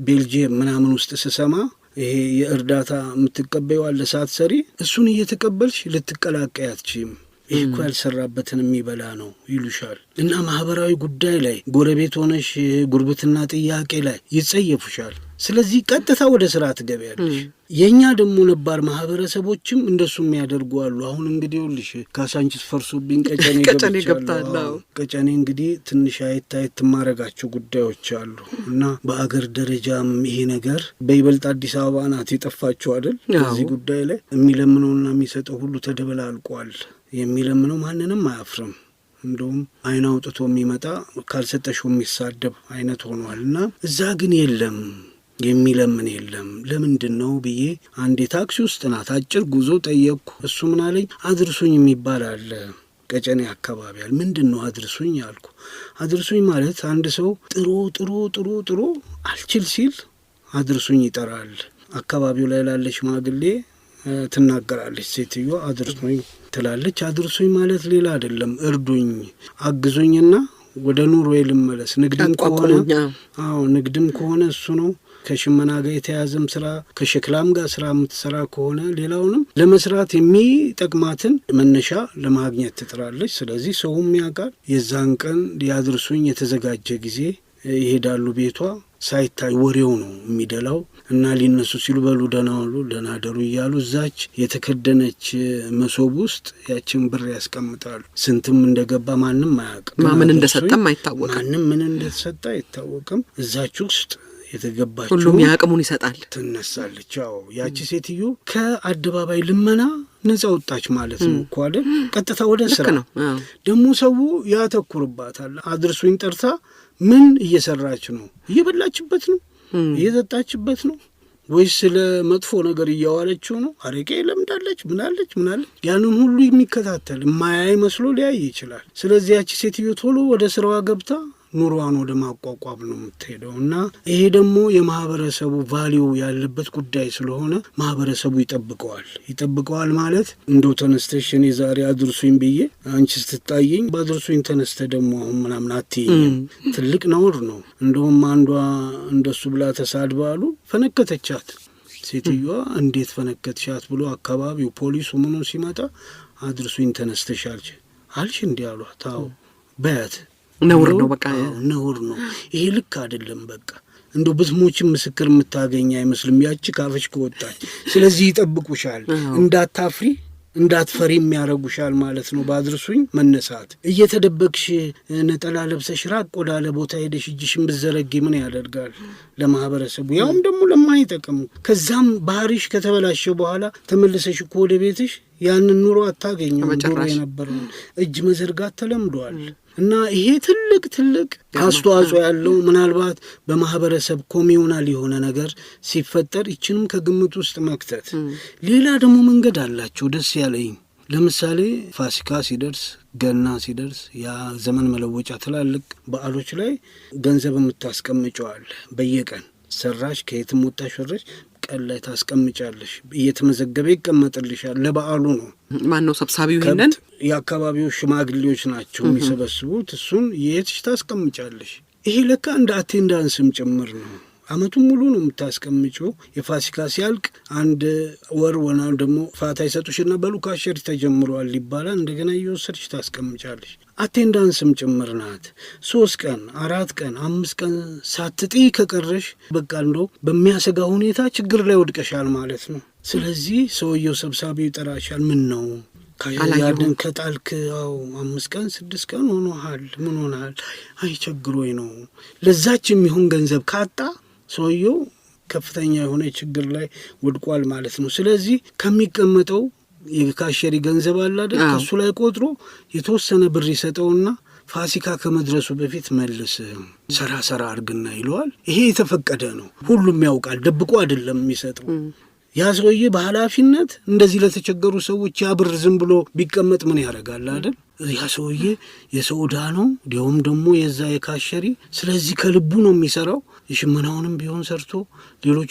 ቤልጂየም ምናምን ውስጥ ስሰማ ይሄ የእርዳታ የምትቀበዩ አለ ሳትሰሪ እሱን እየተቀበልሽ ልትቀላቀይ አትችይም። ይሄ እኮ ያልሰራበትን የሚበላ ነው ይሉሻል። እና ማህበራዊ ጉዳይ ላይ ጎረቤት ሆነሽ ጉርብትና ጥያቄ ላይ ይጸየፉሻል። ስለዚህ ቀጥታ ወደ ስራ ትገቢያለሽ። የኛ ደግሞ ነባር ማህበረሰቦችም እንደሱ የሚያደርጉ አሉ። አሁን እንግዲህ ይኸውልሽ ካሳንቺስ ፈርሶብኝ ቀጨኔ ገብቻለሁ። ቀጨኔ እንግዲህ ትንሽ አየት ማረጋቸው ጉዳዮች አሉ እና በአገር ደረጃም ይሄ ነገር በይበልጥ አዲስ አበባ ናት የጠፋችው አይደል? በዚህ ጉዳይ ላይ የሚለምነውና የሚሰጠው ሁሉ ተደበላልቋል። የሚለምነው ማንንም አያፍርም። እንደውም አይን አውጥቶ የሚመጣ ካልሰጠሽው የሚሳደብ አይነት ሆኗል እና እዛ ግን የለም የሚለምን የለም። ለምንድን ነው ብዬ አንዴ ታክሲ ውስጥ ናት አጭር ጉዞ ጠየቅኩ። እሱ ምን አለኝ፣ አድርሱኝ የሚባል አለ ቀጨኔ አካባቢ አለ። ምንድን ነው አድርሱኝ አልኩ። አድርሱኝ ማለት አንድ ሰው ጥሩ አልችል ሲል አድርሱኝ ይጠራል። አካባቢው ላይ ላለ ሽማግሌ ትናገራለች ሴትዮ፣ አድርሱኝ ትላለች። አድርሱኝ ማለት ሌላ አይደለም፣ እርዱኝ፣ አግዙኝና ወደ ኑሮዬ ልመለስ። ንግድም ከሆነ እሱ ነው። ከሽመና ጋር የተያዘም ስራ ከሸክላም ጋር ስራ የምትሰራ ከሆነ ሌላውንም ለመስራት የሚጠቅማትን መነሻ ለማግኘት ትጥራለች። ስለዚህ ሰውም ያውቃል። የዛን ቀን ሊያድርሱኝ የተዘጋጀ ጊዜ ይሄዳሉ። ቤቷ ሳይታይ ወሬው ነው የሚደላው እና ሊነሱ ሲሉ በሉ ደህና ዋሉ ደህና ደሩ እያሉ እዛች የተከደነች መሶብ ውስጥ ያችን ብር ያስቀምጣሉ። ስንትም እንደገባ ማንም አያውቅም። ማን እንደሰጠም አይታወቅም። ማንም ምን እንደተሰጠ አይታወቅም። እዛች ውስጥ የተገባችው ሁሉም ያቅሙን ይሰጣል። ትነሳለች። አዎ ያቺ ሴትዮ ከአደባባይ ልመና ነጻ ወጣች ማለት ነው እኮ አይደል? ቀጥታ ወደ ስራ ነው። ደግሞ ሰው ያተኩርባታል። አድርሱኝ ጠርታ ምን እየሰራች ነው? እየበላችበት ነው? እየጠጣችበት ነው? ወይስ ስለ መጥፎ ነገር እያዋለችው ነው? አረቄ ለምዳለች ምናለች? ያንን ሁሉ የሚከታተል የማያይ መስሎ ሊያይ ይችላል። ስለዚህ ያቺ ሴትዮ ቶሎ ወደ ስራዋ ገብታ ኑሮዋን ወደ ማቋቋም ነው የምትሄደው እና ይሄ ደግሞ የማህበረሰቡ ቫሊዩ ያለበት ጉዳይ ስለሆነ ማህበረሰቡ ይጠብቀዋል ማለት እንደው ተነስተሽ እኔ ዛሬ አድርሱኝ ብዬ አንቺ ስትታየኝ በአድርሱኝ ተነስተ ደግሞ አሁን ምናምን አትይኝም። ትልቅ ነውር ነው። እንደውም አንዷ እንደሱ ብላ ተሳድባሉ ፈነከተቻት። ሴትዮዋ እንዴት ፈነከትሻት ብሎ አካባቢው ፖሊሱ ምኑ ሲመጣ አድርሱኝ ተነስተሽ አልሽ እንዲህ አሏት። አዎ በያት ነውር ነው። በቃ ነውር ነው። ይሄ ልክ አይደለም። በቃ እንደው ብትሞችም ምስክር የምታገኝ አይመስልም ያቺ ካፈሽ ከወጣች። ስለዚህ ይጠብቁሻል። እንዳታፍሪ እንዳትፈሪ የሚያረጉሻል ማለት ነው። ባድርሱኝ መነሳት እየተደበቅሽ ነጠላ ለብሰሽ ራቅ ወዳለ ቦታ ሄደሽ እጅሽን ብትዘረጊ ምን ያደርጋል ለማህበረሰቡ? ያውም ደግሞ ለማይጠቅሙ። ከዛም ባህሪሽ ከተበላሸ በኋላ ተመልሰሽ እኮ ወደ ቤትሽ ያንን ኑሮ አታገኘው። ኑሮ የነበረው እጅ መዘርጋት ተለምዷል። እና ይሄ ትልቅ አስተዋጽኦ ያለው ምናልባት በማህበረሰብ ኮሚዩናል የሆነ ነገር ሲፈጠር ይችንም ከግምት ውስጥ መክተት። ሌላ ደግሞ መንገድ አላቸው ደስ ያለኝ። ለምሳሌ ፋሲካ ሲደርስ፣ ገና ሲደርስ፣ ያ ዘመን መለወጫ ትላልቅ በዓሎች ላይ ገንዘብ የምታስቀምጨዋል። በየቀን ሰራሽ ከየትም ወጣሽ ወረሽ ቀን ላይ ታስቀምጫለሽ። እየተመዘገበ ይቀመጥልሻል። ለበዓሉ ነው። ማን ነው ሰብሳቢው? ይሄንን የአካባቢው ሽማግሌዎች ናቸው የሚሰበስቡት። እሱን የትሽ ታስቀምጫለሽ። ይሄ ለካ እንደ አቴንዳንስም ጭምር ነው። አመቱን ሙሉ ነው የምታስቀምጪው። የፋሲካ ሲያልቅ አንድ ወር ወና ደግሞ ፋታ ይሰጡሽና በሉ ካሸር ተጀምሯል ይባላል። እንደገና እየወሰድሽ ታስቀምጫለሽ። አቴንዳንስም ጭምር ናት። 3 ቀን 4 ቀን 5 ቀን ሳትጥይ ከቀረሽ በቃ እንደው በሚያሰጋ ሁኔታ ችግር ላይ ወድቀሻል ማለት ነው። ስለዚህ ሰውየው ሰብሳቢው ይጠራሻል። ምን ነው ያንን ከጣልክ 5 ቀን 6 ቀን ሆኖሃል፣ ምን ሆናል? አይ ቸግሮኝ ነው። ለዛች የሚሆን ገንዘብ ካጣ ሰውየው ከፍተኛ የሆነ ችግር ላይ ወድቋል ማለት ነው። ስለዚህ ከሚቀመጠው የካሸሪ ገንዘብ አለ አይደል? ከሱ ላይ ቆጥሮ የተወሰነ ብር ይሰጠውና ፋሲካ ከመድረሱ በፊት መልስ ሰራ አርግና ይለዋል። ይሄ የተፈቀደ ነው። ሁሉም ያውቃል። ደብቆ አይደለም የሚሰጠው። ያ ሰውዬ በኃላፊነት እንደዚህ ለተቸገሩ ሰዎች ያ ብር ዝም ብሎ ቢቀመጥ ምን ያደርጋል አይደል? ያ ሰውዬ የሰው ዕዳ ነው፣ እንዲያውም ደግሞ የዛ የካሸሪ። ስለዚህ ከልቡ ነው የሚሰራው። የሽመናውንም ቢሆን ሰርቶ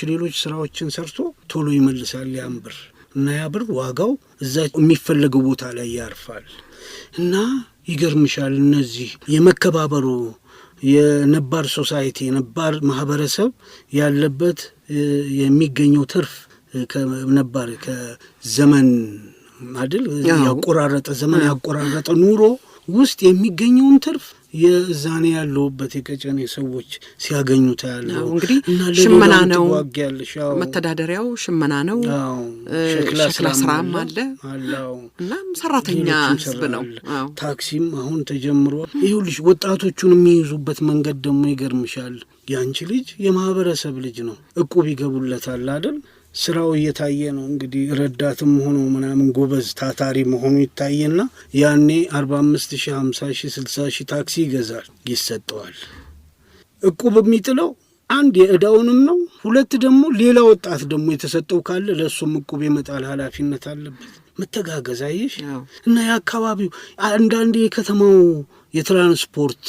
ሌሎች ስራዎችን ሰርቶ ቶሎ ይመልሳል ያን ብር እና ያ ብር ዋጋው እዛ የሚፈለገው ቦታ ላይ ያርፋል። እና ይገርምሻል እነዚህ የመከባበሩ የነባር ሶሳይቲ የነባር ማህበረሰብ ያለበት የሚገኘው ትርፍ ከነባር ከዘመን አይደል ያቆራረጠ ዘመን ያቆራረጠ ኑሮ ውስጥ የሚገኘውን ትርፍ የዛኔ ያለውበት የቀጨኔ ሰዎች ሲያገኙት ያለው እንግዲህ ሽመና ነው መተዳደሪያው ሽመና ነው ሸክላ ስራም አለ እና ሰራተኛ ህዝብ ነው ታክሲም አሁን ተጀምሮ ይሁልሽ ወጣቶቹን የሚይዙበት መንገድ ደግሞ ይገርምሻል ያንቺ ልጅ የማህበረሰብ ልጅ ነው እቁብ ይገቡለታል አይደል ስራው እየታየ ነው እንግዲህ ረዳትም ሆኖ ምናምን ጎበዝ ታታሪ መሆኑ ይታየና ያኔ 45000 50000 60000 ታክሲ ይገዛል ይሰጠዋል እቁብ የሚጥለው አንድ የእዳውንም ነው ሁለት ደግሞ ሌላ ወጣት ደግሞ የተሰጠው ካለ ለሱም እቁብ የመጣል ኃላፊነት አለበት መተጋገዝ አይሽ እና ያካባቢው አንዳንዴ የከተማው የትራንስፖርት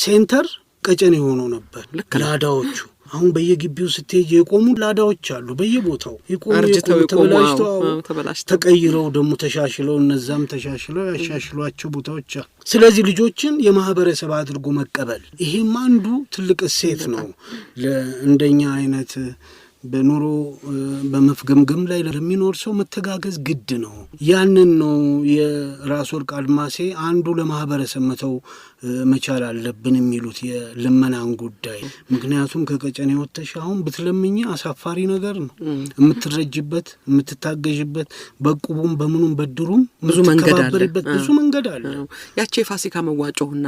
ሴንተር ቀጨኔ ሆኖ ነበር ላዳዎቹ አሁን በየግቢው ስትሄጂ የቆሙ ላዳዎች አሉ በየቦታው የቆሙ ተበላሽተው ተቀይረው ደግሞ ተሻሽለው እነዛም ተሻሽለው ያሻሽሏቸው ቦታዎች አሉ ስለዚህ ልጆችን የማህበረሰብ አድርጎ መቀበል ይሄም አንዱ ትልቅ እሴት ነው ለእንደኛ አይነት በኑሮ በመፍገምገም ላይ ለሚኖር ሰው መተጋገዝ ግድ ነው ያንን ነው የራስ ወርቅ አድማሴ አንዱ ለማህበረሰብ መተው መቻል አለብን የሚሉት የልመናን ጉዳይ ምክንያቱም ከቀጨኔ ወጥተሽ አሁን ብትለምኚ አሳፋሪ ነገር ነው የምትረጅበት የምትታገዥበት በቁቡም በምኑም በድሩም ብዙ መንገድ አለ ያቺ የፋሲካ መዋጮና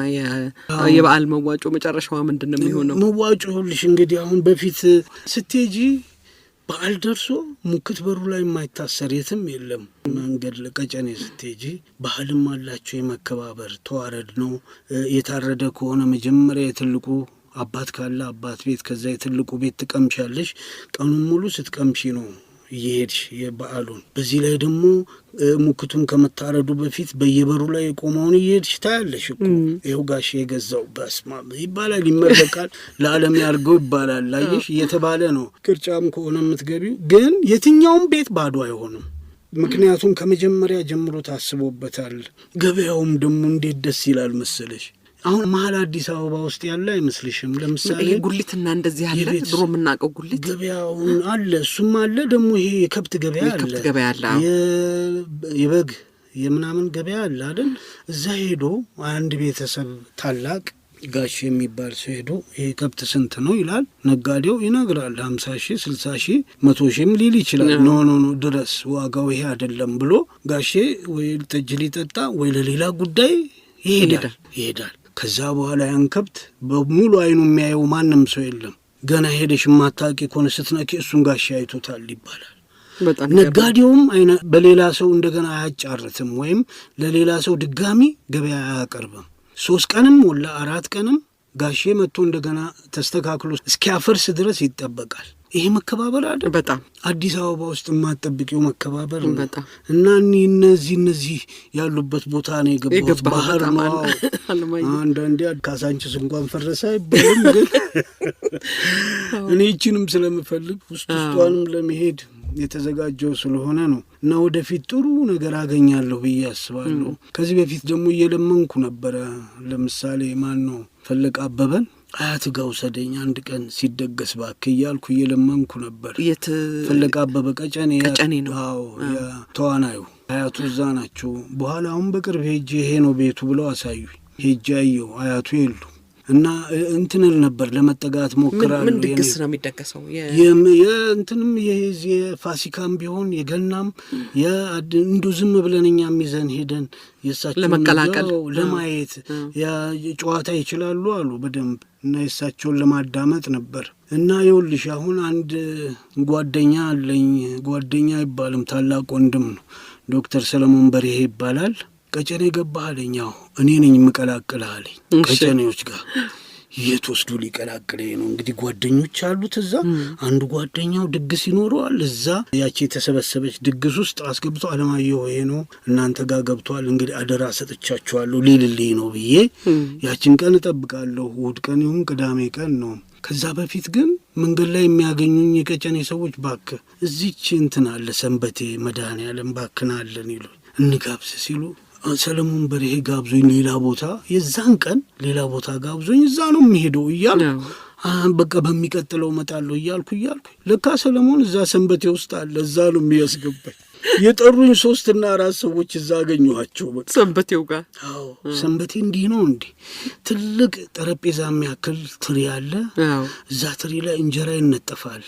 የበዓል መዋጮ መጨረሻው ምንድነው የሚሆነው መዋጮ ሁልሽ እንግዲህ አሁን በፊት ስትሄጂ በዓል ደርሶ ሙክት በሩ ላይ የማይታሰር የትም የለም መንገድ ለቀጨኔ ስትሄጂ ባህልም አላቸው የመከባበር ተዋረድ ነው የታረደ ከሆነ መጀመሪያ የትልቁ አባት ካለ አባት ቤት ከዛ የትልቁ ቤት ትቀምሻለሽ ቀኑን ሙሉ ስትቀምሺ ነው ይሄድሽ የበዓሉን በዚህ ላይ ደግሞ ሙክቱን ከመታረዱ በፊት በየበሩ ላይ ቆመውን ይሄድሽ ታያለሽ እኮ ይሄው ጋሽ የገዛው በስማ ይባላል ይመረቃል ለዓለም ያርገው ይባላል ላይሽ እየተባለ ነው ቅርጫም ከሆነ የምትገቢው ግን የትኛውም ቤት ባዶ አይሆንም ምክንያቱም ከመጀመሪያ ጀምሮ ታስቦበታል ገበያውም ደግሞ እንዴት ደስ ይላል መሰለሽ አሁን መሀል አዲስ አበባ ውስጥ ያለ አይመስልሽም ለምሳሌ ጉሊትና እንደዚህ አለ ድሮ ምናቀው ጉሊት ገበያውን አለ እሱም አለ ደግሞ ይሄ የከብት ገበያ አለ የበግ የምናምን ገበያ አለ አይደል እዛ ሄዶ አንድ ቤተሰብ ታላቅ ጋሽ የሚባል ሰው ሄዶ ይሄ ከብት ስንት ነው ይላል ነጋዴው ይነግራል 50000 60000 100000 ሊል ይችላል ኖ ድረስ ዋጋው ይሄ አይደለም ብሎ ጋሼ ወይ ጠጅ ሊጠጣ ወይ ለሌላ ጉዳይ ይሄዳል ከዛ በኋላ ያን ከብት በሙሉ አይኑ የሚያየው ማንም ሰው የለም ገና ሄደሽ ማታቂ ኮነ ስትነኪ እሱን ጋሽ አይቶታል ይባላል ነጋዴውም በሌላ ሰው እንደገና አያጫርትም ወይም ለሌላ ሰው ድጋሚ ገበያ አያቀርብም 3 ቀንም ወላ 4 ቀንም ጋሼ መጥቶ እንደገና ተስተካክሎ እስኪያፈርስ ድረስ ይጠበቃል ይሄ መከባበር አይደል በጣም አዲስ አበባ ውስጥ ማጠብቂው መከባበር ነው በጣም እና እነዚህ ያሉበት ቦታ ነው የገባው ባህር ነው አንዳንዴ ካሳንቺስ እንኳን ፈረሰ አይባልም ግን እኔ እቺንም ስለምፈልግ ውስጧንም ለመሄድ የተዘጋጀው ስለሆነ ነው እና ወደፊት ጥሩ ነገር አገኛለሁ ብዬ አስባለሁ ከዚህ በፊት ደግሞ እየለመንኩ ነበር ለምሳሌ ማን ነው ፈለቀ አበበን አያት ጋር ወሰደኝ አንድ ቀን ሲደገስ ባክ እያልኩ እየለመንኩ ነበር ፈለቀ አበበ ቀጨኔ ነው አዎ ተዋናዩ አያቱ እዛ ናቸው በኋላ አሁን በቅርብ ሄጄ ይሄ ነው ቤቱ ብለው አሳዩኝ ሄጄ አየሁ አያቱ የሉ እና እንትንል ነበር ለመጠጋት ሞክራለሁ ምን ድግስ ነው የሚደገሰው የእንትንም የፋሲካም ቢሆን የገናም እንዱ ዝም ብለንኛም ይዘን ሄደን የሳቸው ለመቀላቀል ለማየት ጨዋታ ይችላሉ አሉ በደንብ እና የሳቸውን ለማዳመጥ ነበር እና ይኸውልሽ አሁን አንድ ጓደኛ አለኝ ጓደኛ ይባልም ታላቅ ወንድም ነው ዶክተር ሰለሞን በርሄ ይባላል ቀጨኔ ገባለኛው እኔ ነኝ መቀላቀላልኝ ቀጨኔዎች ጋር የትወስዱ ሊቀላቀለኝ ነው እንግዲህ ጓደኞች አሉት እዛ አንዱ ጓደኛው ድግስ ይኖረዋል እዛ ያቺ የተሰበሰበች ድግስ ውስጥ አስገብቶ አለማየሁ ይሄ ነው እናንተ ጋር ገብቷል እንግዲህ አደራ ሰጥቻችኋለሁ ሊልልኝ ነው ብዬ ያቺን ቀን እጠብቃለሁ እሑድ ቀን ይሁን ቅዳሜ ቀን ነው ከዛ በፊት ግን መንገድ ላይ የሚያገኙኝ የቀጨኔ ሰዎች ባክ እዚች እንትን አለ ሰንበቴ መድኃኔዓለም ባክናለን ይሉ እንጋብዝ ሲሉ ሰለሞን በርሄ ጋብዞኝ ሌላ ቦታ የዛን ቀን ሌላ ቦታ ጋብዞኝ እዛ ነው የሚሄደው እያልኩ በቃ በሚቀጥለው መጣለው እያልኩ ለካ ሰለሞን እዛ ሰንበቴ ውስጥ አለ እዛ ነው የሚያስገባኝ የጠሩኝ 3 እና 4 ሰዎች እዛ አገኘኋቸው። በቃ ሰንበቴው ጋር አዎ ሰንበቴ እንዲህ ነው እንዴ? ትልቅ ጠረጴዛ የሚያክል ትሪ አለ። እዛ ትሪ ላይ እንጀራ ይነጠፋል።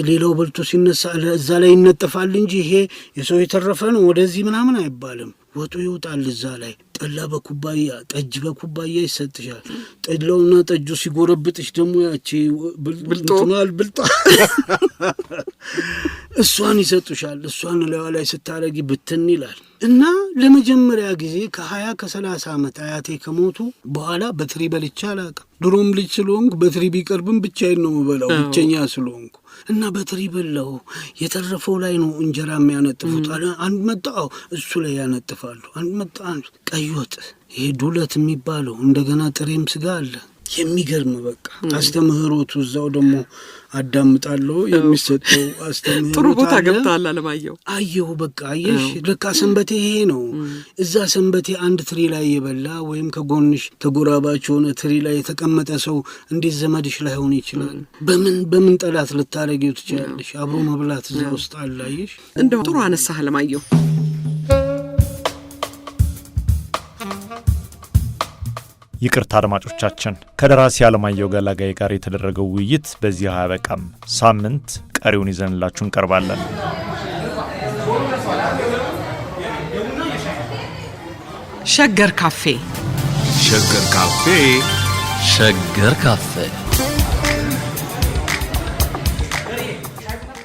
ሌላው በልቶ ሲነሳ እዛ ላይ ይነጠፋል እንጂ ይሄ የሰው የተረፈ ነው ወደዚህ ምናምን አይባልም። ወጡ ይወጣል እዛ ላይ። ጠላ በኩባያ ጠጅ በኩባያ ይሰጥሻል። ጠላውና ጠጁ ሲጎረብጥሽ ደግሞ ያቺ ብልጧ እሷን ይሰጡሻል። እሷን ላይ ስታረጊ ብትን ይላል። እና ለመጀመሪያ ጊዜ ከ20 ከ30 ዓመት አያቴ ከሞቱ በኋላ በትሪ በልቼ አላውቅም። ድሮም ልጅ ስለሆንኩ በትሪ ቢቀርብም ብቻዬን ነው የምበላው፣ ብቸኛ ስለሆንኩ እና በትሪ በላው። የተረፈው ላይ ነው እንጀራ የሚያነጥፉት። አንድ መጣው እሱ ላይ ያነጥፋሉ። አንድ መጣ ቀይ ወጥ፣ ይሄ ዱለት የሚባለው እንደገና ጥሬም ስጋ አለ። የሚገርም በቃ አስተምህሮቱ እዛው ደግሞ አዳምጣለሁ። የሚሰጠው አስተምህሮት ጥሩ ቦታ ገብታል አለማየሁ። አየሁ በቃ አየሽ፣ ለካ ሰንበቴ ይሄ ነው። እዛ ሰንበቴ አንድ ትሪ ላይ የበላ ወይም ከጎንሽ ተጎራባች ሆነ ትሪ ላይ የተቀመጠ ሰው እንዴት ዘመድሽ ላይሆን ይችላል? በምን ጠላት ልታረጊው ትችላለሽ? አብሮ መብላት እዛ ውስጥ አለ። አየሽ፣ እንደው ጥሩ አነሳህ አለማየሁ። ይቅርታ አድማጮቻችን፣ ከደራሲ አለማየሁ ገላጋይ ጋር የተደረገው ውይይት በዚህ አያበቃም። ሳምንት ቀሪውን ይዘንላችሁ እንቀርባለን። ሸገር ካፌ ሸገር ካፌ ሸገር ካፌ